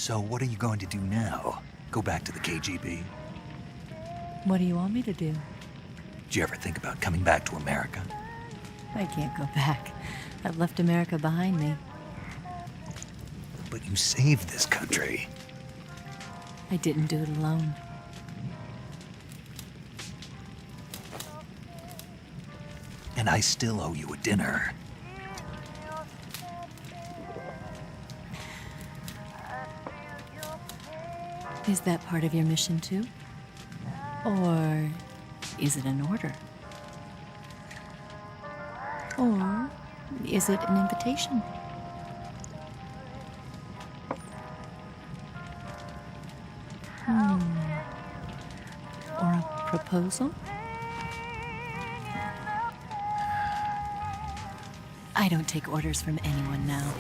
So what are you going to do now? Go back to the KGB? What do you want me to do? Did you ever think about coming back to America? I can't go back. I've left America behind me. But you saved this country. I didn't do it alone. And I still owe you a dinner. Is that part of your mission too? Or is it an order? Or is it an invitation? Or a proposal? I don't take orders from anyone now.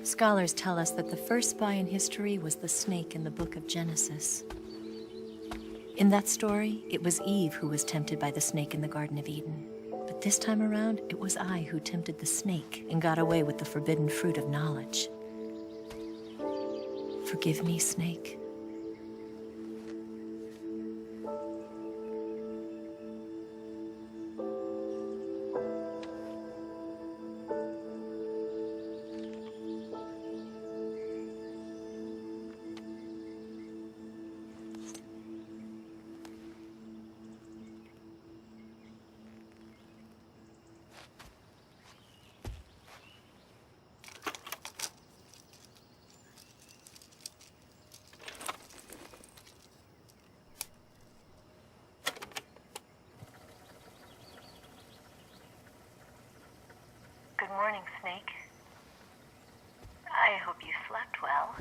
Scholars tell us that the first spy in history was the snake in the book of Genesis. In that story, it was Eve who was tempted by the snake in the Garden of Eden. But this time around, it was I who tempted the snake and got away with the forbidden fruit of knowledge. Forgive me, snake. Good morning, Snake. I hope you slept well.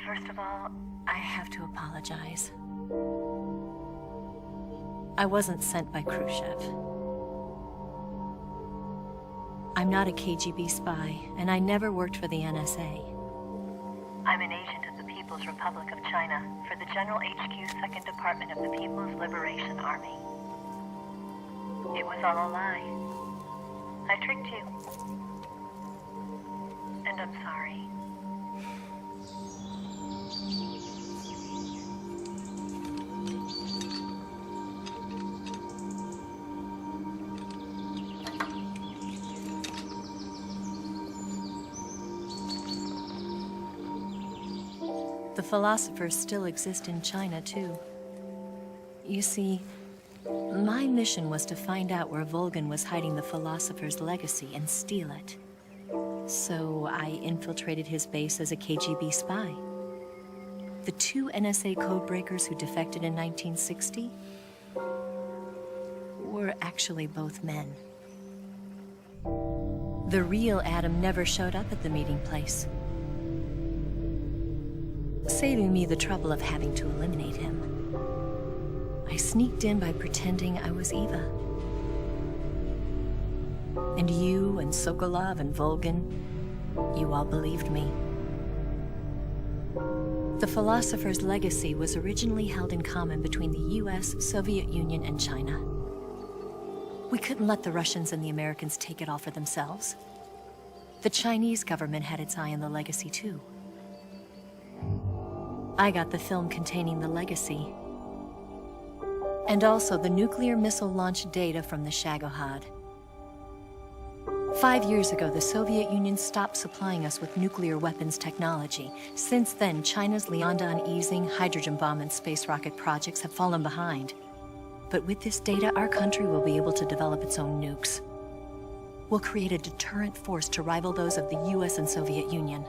First of all, I have to apologize. I wasn't sent by Khrushchev. I'm not a KGB spy, and I never worked for the NSA. I'm an agent of the People's Republic of China for the General HQ 2nd Department of the People's Liberation Army. It was all a lie. I tricked you. And I'm sorry. The philosophers still exist in China, too. You see, my mission was to find out where Volgin was hiding the philosopher's legacy and steal it. So I infiltrated his base as a KGB spy. The two NSA codebreakers who defected in 1960 were actually both men. The real Adam never showed up at the meeting place, saving me the trouble of having to eliminate him. I sneaked in by pretending I was Eva. And you and Sokolov and Volgin, you all believed me. The philosopher's legacy was originally held in common between the US, Soviet Union, and China. We couldn't let the Russians and the Americans take it all for themselves. The Chinese government had its eye on the legacy too. I got the film containing the legacy, and also the nuclear missile launch data from the Shagohod. 5 years ago, the Soviet Union stopped supplying us with nuclear weapons technology. Since then, China's Liaodong easing, hydrogen bomb, and space rocket projects have fallen behind. But with this data, our country will be able to develop its own nukes. We'll create a deterrent force to rival those of the US and Soviet Union.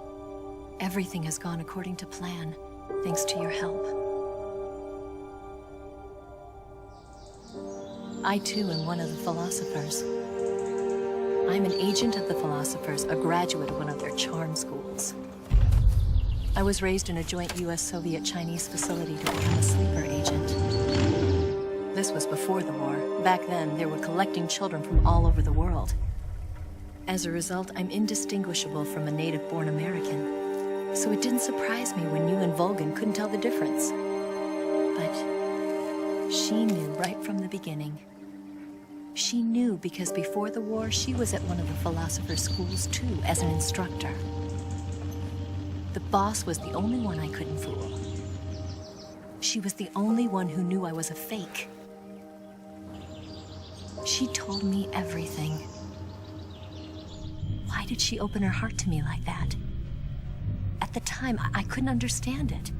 Everything has gone according to plan, thanks to your help. I too am one of the philosophers. I'm an agent of the philosophers, a graduate of one of their charm schools. I was raised in a joint US-Soviet-Chinese facility to become a sleeper agent. This was before the war. Back then, they were collecting children from all over the world. As a result, I'm indistinguishable from a native-born American. So it didn't surprise me when you and Volgin couldn't tell the difference. But she knew right from the beginning. She knew because before the war, she was at one of the philosopher's schools too, as an instructor. The boss was the only one I couldn't fool. She was the only one who knew I was a fake. She told me everything. Why did she open her heart to me like that? At the time, I couldn't understand it.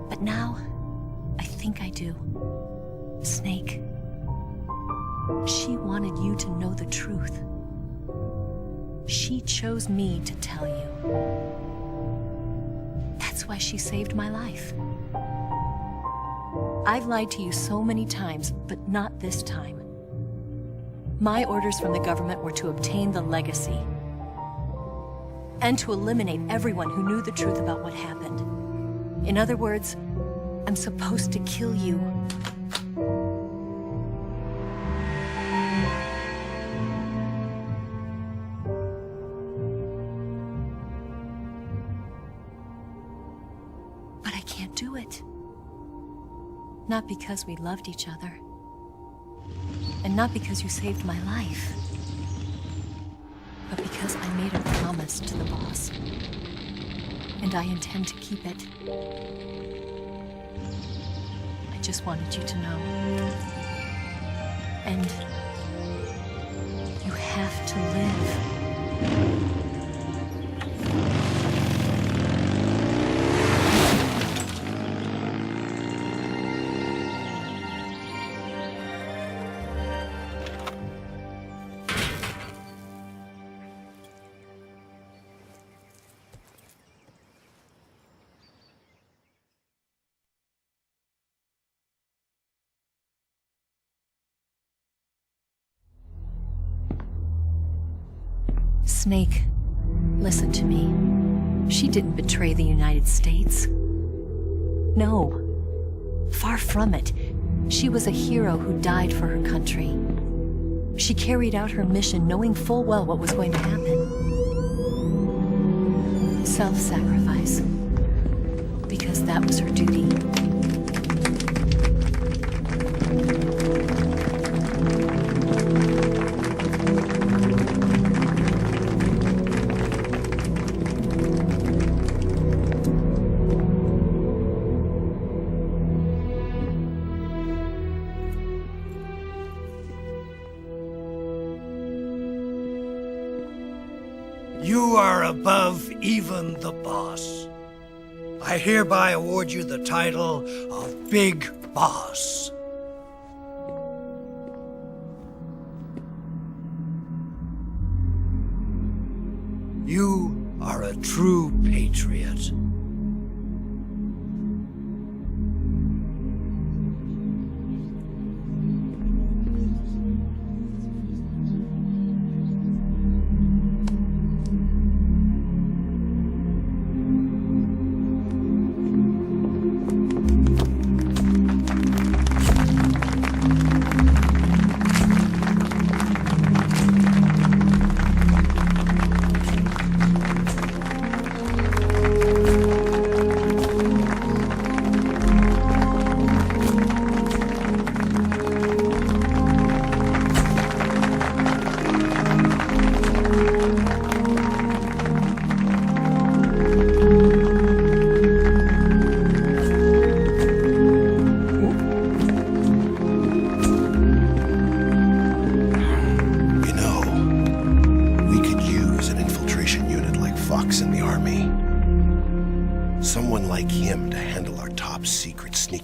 But now, I think I do. Snake. She wanted you to know the truth. She chose me to tell you. That's why she saved my life. I've lied to you so many times, but not this time. My orders from the government were to obtain the legacy and to eliminate everyone who knew the truth about what happened. In other words, I'm supposed to kill you. But I can't do it. Not because we loved each other. And not because you saved my life. But because I made a promise to the boss. And I intend to keep it. I just wanted you to know. And you have to live. Snake, listen to me. She didn't betray the United States. No. Far from it. She was a hero who died for her country. She carried out her mission knowing full well what was going to happen. Self-sacrifice. Because that was her duty. You are above even the boss. I hereby award you the title of Big Boss. You are a true patriot.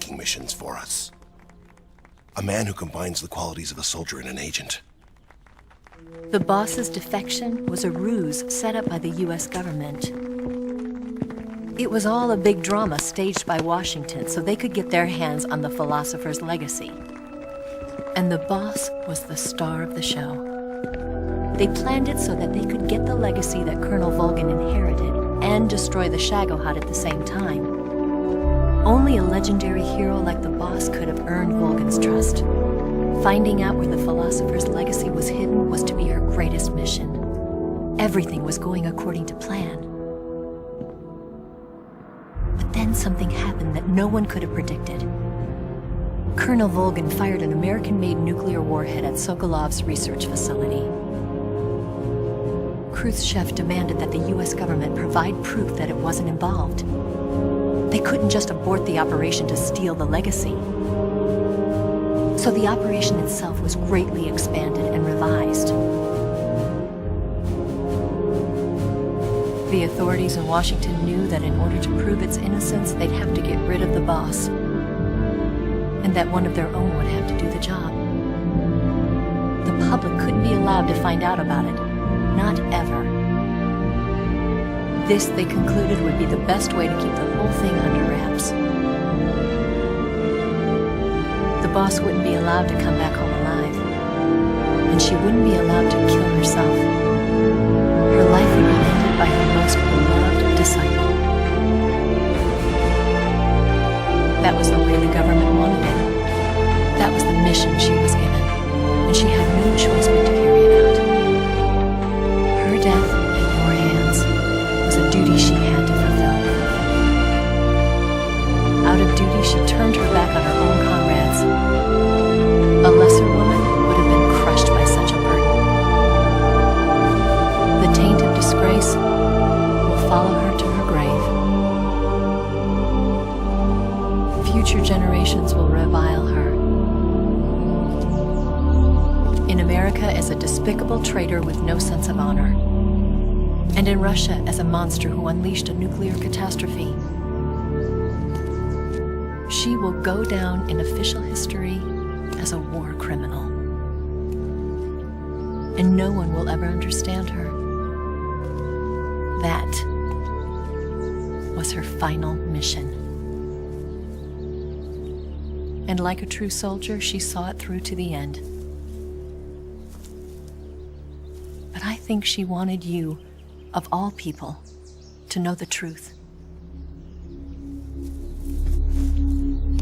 peacemaking missions for us. A man who combines the qualities of a soldier and an agent. The boss's defection was a ruse set up by the US government. It was all a big drama staged by Washington so they could get their hands on the philosopher's legacy. And the boss was the star of the show. They planned it so that they could get the legacy that Colonel Volgin inherited and destroy the Shagohod at the same time. Only a legendary hero like the boss could have earned Volgin's trust. Finding out where the philosopher's legacy was hidden was to be her greatest mission. Everything was going according to plan. But then something happened that no one could have predicted. Colonel Volgin fired an American-made nuclear warhead at Sokolov's research facility. Khrushchev demanded that the US government provide proof that it wasn't involved. They couldn't just abort the operation to steal the legacy. So the operation itself was greatly expanded and revised. The authorities in Washington knew that in order to prove its innocence, they'd have to get rid of the boss, and that one of their own would have to do the job. The public couldn't be allowed to find out about it. Not ever. This, they concluded, would be the best way to keep the whole thing under wraps. The boss wouldn't be allowed to come back home alive, and she wouldn't be allowed to kill herself. Her life would be ended by her most beloved disciple. That was the way the government wanted it. That was the mission she was given, and she had no choice but to carry it out. Her death at your hands was a duty she had to fulfill. Out of duty, she turned her back on her own comrades. A lesser woman would have been crushed by such a burden. The taint of disgrace will follow her to her grave. Future generations will revile her. In America as a despicable traitor with no sense of honor. And in Russia as a monster who unleashed a nuclear catastrophe. She will go down in official history as a war criminal. And no one will ever understand her. That was her final mission. And like a true soldier, she saw it through to the end. But I think she wanted you, of all people, to know the truth.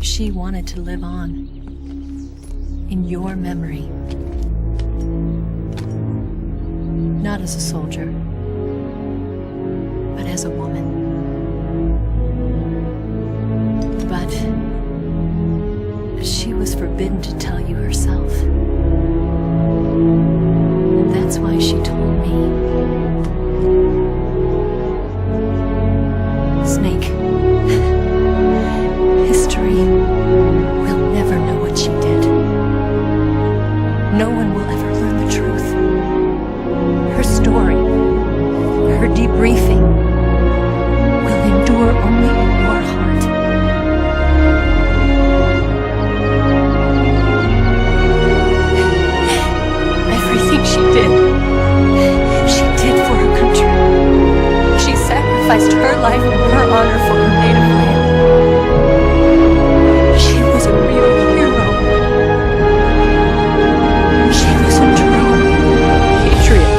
She wanted to live on in your memory. Not as a soldier, but as a woman. But she was forbidden to tell you herself. That's why she told me. Snake, history will never know what she did. No one will ever learn the truth. Her story, her debriefing, will endure only in your heart. Everything she did for her country. She sacrificed her life and her honor for her native land. She was a real hero. She was a true patriot.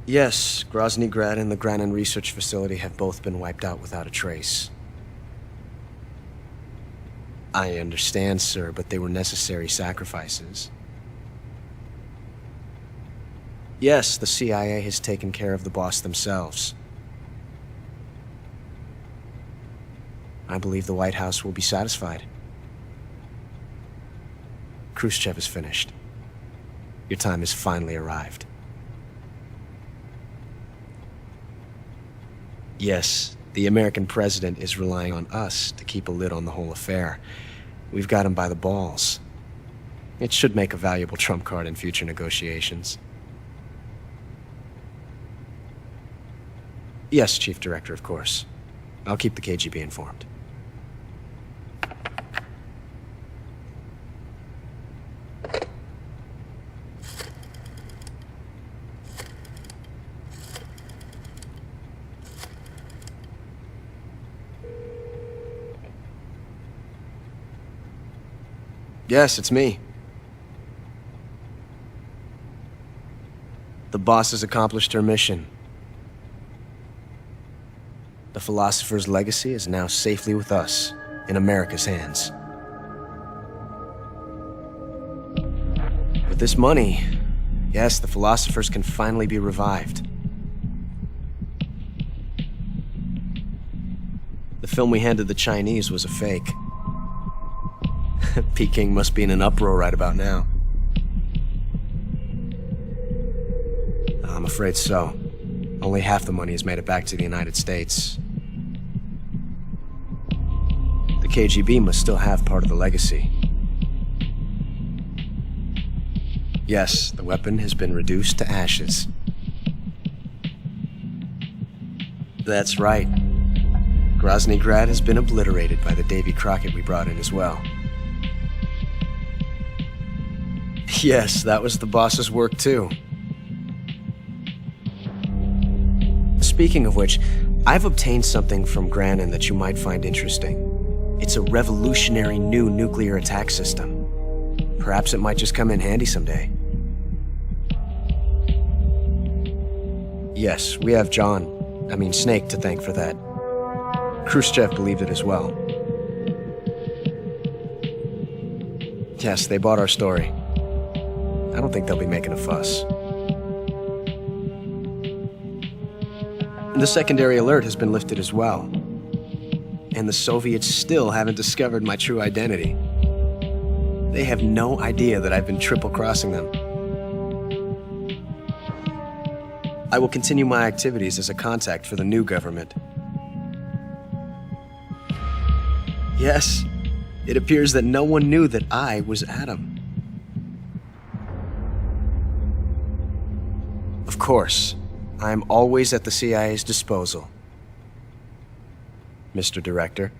Yes, Grozny Grad and the Granin Research Facility have both been wiped out without a trace. I understand, sir, but they were necessary sacrifices. Yes, the CIA has taken care of the boss themselves. I believe the White House will be satisfied. Khrushchev is finished. Your time has finally arrived. Yes, the American president is relying on us to keep a lid on the whole affair. We've got him by the balls. It should make a valuable trump card in future negotiations. Yes, Chief Director, of course. I'll keep the KGB informed. Yes, it's me. The boss has accomplished her mission. The philosopher's legacy is now safely with us, in America's hands. With this money, yes, the philosophers can finally be revived. The film we handed the Chinese was a fake. Peking must be in an uproar right about now. I'm afraid so. Only half the money has made it back to the United States. The KGB must still have part of the legacy. Yes, the weapon has been reduced to ashes. That's right. Grozny Grad has been obliterated by the Davy Crockett we brought in as well. Yes, that was the boss's work too. Speaking of which, I've obtained something from Granin that you might find interesting. It's a revolutionary new nuclear attack system. Perhaps it might just come in handy someday. Yes, we have Snake to thank for that. Khrushchev believed it as well. Yes, they bought our story. I don't think they'll be making a fuss. The secondary alert has been lifted as well. And the Soviets still haven't discovered my true identity. They have no idea that I've been triple-crossing them. I will continue my activities as a contact for the new government. Yes, it appears that no one knew that I was Adam. Of course, I am always at the CIA's disposal, Mr. Director.